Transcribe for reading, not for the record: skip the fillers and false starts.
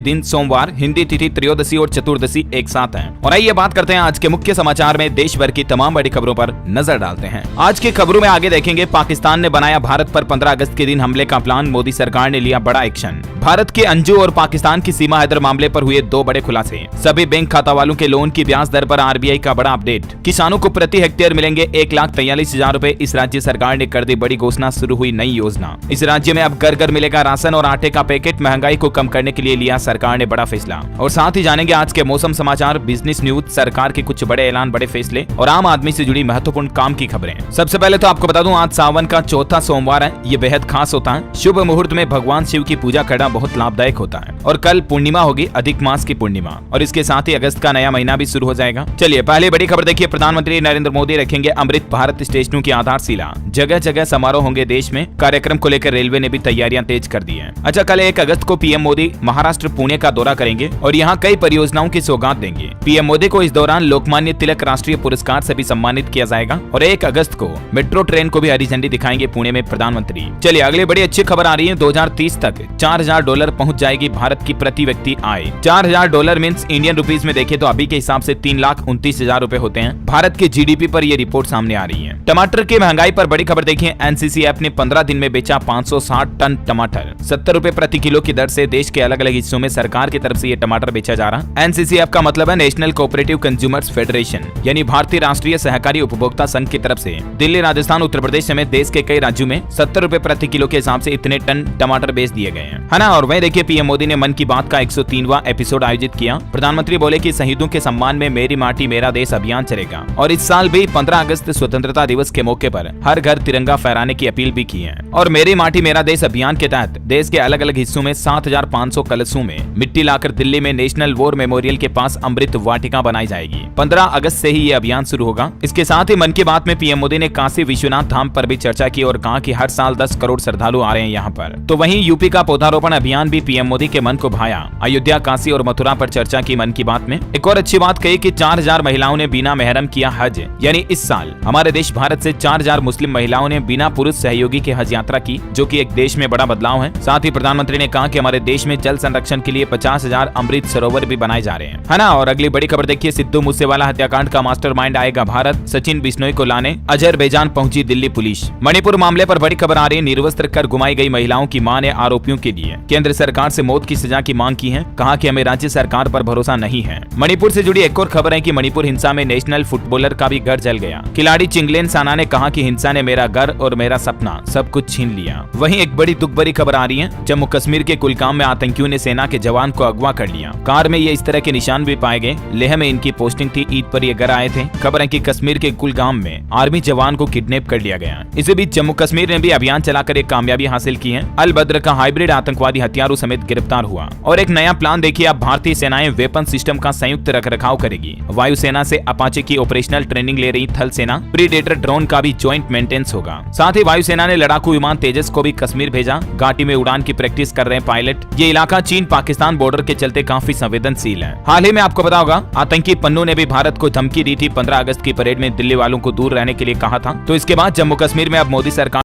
दिन सोमवार, हिंदी तिथि त्रयोदशी और चतुर्दशी एक साथ है। और आइए बात करते हैं आज के मुख्य समाचार में देश भर की तमाम बड़ी खबरों पर नजर डालते हैं। आज की खबरों में आगे देखेंगे, पाकिस्तान ने बनाया भारत पर 15 अगस्त के दिन हमले का प्लान, मोदी सरकार ने लिया बड़ा एक्शन। भारत के अंजू और पाकिस्तान की सीमा हैदर मामले पर हुए 2 बड़े खुलासे। सभी बैंक खाता वालों के लोन की ब्याज दर पर आरबीआई का बड़ा अपडेट। किसानों को प्रति हेक्टेयर मिलेंगे 1,43,000 रूपए, इस राज्य सरकार ने कर दी बड़ी घोषणा, शुरू हुई नई योजना। इस राज्य में अब घर घर मिलेगा राशन और आटे का पैकेट, महंगाई को कम करने के लिए लिया सरकार ने बड़ा फैसला। और साथ ही जानेंगे आज के मौसम समाचार, बिजनेस न्यूज, सरकार के कुछ बड़े ऐलान, बड़े फैसले और आम आदमी से जुड़ी महत्वपूर्ण काम की खबरें। सबसे पहले तो आपको बता दूं, आज सावन का चौथा सोमवार है। ये बेहद खास होता है। शुभ मुहूर्त में भगवान शिव की पूजा करना बहुत लाभदायक होता है। और कल पूर्णिमा होगी, अधिक मास की पूर्णिमा, और इसके साथ ही अगस्त का नया महीना भी शुरू हो जाएगा। चलिए पहले बड़ी खबर देखिए, प्रधानमंत्री नरेंद्र मोदी रखेंगे अमृत भारत स्टेशनों की आधारशिला। जगह जगह समारोह होंगे देश में। कार्यक्रम को लेकर रेलवे ने भी तैयारियां तेज कर दी है। अच्छा, कल 1 अगस्त को पीएम मोदी महाराष्ट्र पुणे का दौरा करेंगे और यहाँ कई परियोजनाओं की सौगात देंगे। पीएम मोदी को इस दौरान लोकमान्य तिलक राष्ट्रीय पुरस्कार से भी सम्मानित किया जाएगा। और 1 अगस्त को मेट्रो ट्रेन को भी हरी झंडी दिखाएंगे पुणे में प्रधानमंत्री। चलिए अगली बड़ी अच्छी खबर आ रही है, 2030 तक $4,000 पहुंच जाएगी भारत की प्रति व्यक्ति आय। $4,000 मीन्स इंडियन रुपीज में देखें तो अभी के हिसाब से 3,29,000 रूपए होते हैं भारत के जीडीपी पर। यह रिपोर्ट सामने आ रही है। टमाटर की महंगाई पर बड़ी खबर देखिए, एनसीसीएफ ने 15 दिन में बेचा 560 टन टमाटर। 70 रूपए प्रति किलो की दर से देश के अलग अलग हिस्सों में सरकार की तरफ से ये टमाटर बेचा जा रहा। एनसीसीएफ का मतलब है नेशनल कोऑपरेटिव कंज्यूमर्स फेडरेशन, यानी भारतीय राष्ट्रीय सहकारी उपभोक्ता संघ की तरफ से दिल्ली, राजस्थान, उत्तर प्रदेश समेत देश के कई राज्यों में 70 रूपए प्रति किलो के हिसाब से इतने टन टमाटर बेच दिए गए हैं, है ना। और वहीं देखिए, पीएम मोदी ने मन की बात का 103वां एपिसोड आयोजित किया। प्रधानमंत्री बोले कि शहीदों के सम्मान में मेरी माटी मेरा देश अभियान चलेगा। और इस साल भी 15 अगस्त स्वतंत्रता दिवस के मौके पर हर घर तिरंगा फहराने की अपील भी की है। और मेरी माटी मेरा देश अभियान के तहत देश के अलग अलग हिस्सों में 7,500 कलशों में मिट्टी लाकर दिल्ली में नेशनल वॉर मेमोरियल के पास अमृत वाटिका बनाई जाएगी। 15 अगस्त से ही ये अभियान शुरू होगा। इसके साथ ही मन की बात में पीएम मोदी ने काशी विश्वनाथ धाम पर भी चर्चा की और कहा कि हर साल 10 करोड़ श्रद्धालु आ रहे हैं यहाँ पर। तो वहीं यूपी का पौधारोपण अभियान भी पीएम मोदी के मन को भाया। अयोध्या, काशी और मथुरा पर चर्चा की मन की बात में। एक और अच्छी बात कही कि 4,000 महिलाओं ने बिना मेहरम किया हज, यानी इस साल हमारे देश भारत से 4,000 मुस्लिम महिलाओं ने बिना पुरुष सहयोगी के हज यात्रा की, जो कि एक देश में बड़ा बदलाव है। साथ ही प्रधानमंत्री ने कहा कि हमारे देश में जल संरक्षण के लिए 50,000 अमृत सरोवर भी बनाए जा रहे हैं, है ना। और अगली बड़ी खबर देखिए, सिद्धू मूसेवाला हत्याकांड का मास्टरमाइंड आएगा भारत, सचिन बिश्नोई को लाने अजरबैजान पहुंची दिल्ली पुलिस। मणिपुर मामले पर बड़ी खबर आ रही है, निर्वस्त्र कर घुमाई गई महिलाओं की मां ने आरोपियों के लिए केंद्र सरकार से मौत की सजा की मांग की है। कहा कि हमें राज्य सरकार पर भरोसा नहीं है। मणिपुर से जुड़ी एक और खबर है कि मणिपुर हिंसा में नेशनल फुटबॉलर का भी घर जल गया। खिलाड़ी चिंगलेनसाना ने कहा कि हिंसा ने मेरा घर और मेरा सपना सब कुछ छीन लिया। वहीं एक बड़ी दुख भरी खबर आ रही है, जम्मू कश्मीर के कुलगाम में आतंकियों ने सेना के जवान को अगवा कर लिया। कार में ये इस तरह के निशान भी पाए गए। लेह में इनकी पोस्टिंग थी, ईद पर ये घर आए थे। खबर है कि कश्मीर के कुलगाम में आर्मी जवान को किडनैप कर लिया गया। इसी बीच जम्मू कश्मीर ने भी अभियान चलाकर एक कामयाबी हासिल की है। अल बद्र का हाइब्रिड आतंकवादी हथियारों समेत गिरफ्तार हुआ। और एक नया प्लान देखिए, अब भारतीय सेनाएं वेपन सिस्टम का संयुक्त रखरखाव करेगी। वायुसेना से अपाचे की ऑपरेशनल ट्रेनिंग ले रही थल सेना, प्रीडेटर ड्रोन का भी ज्वाइंट मेंटेनेंस होगा। साथ ही वायुसेना ने लड़ाकू विमान तेजस को भी कश्मीर भेजा। घाटी में उड़ान की प्रैक्टिस कर रहे हैं पायलट। ये इलाका चीन पाकिस्तान बॉर्डर के चलते काफी संवेदनशील है। हाल ही में आपको पता होगा, आतंकी पन्नू ने भी भारत को धमकी दी थी। 15 अगस्त की परेड में दिल्ली वालों को दूर रहने के लिए कहा था। तो इसके बाद जम्मू कश्मीर में अब मोदी सरकार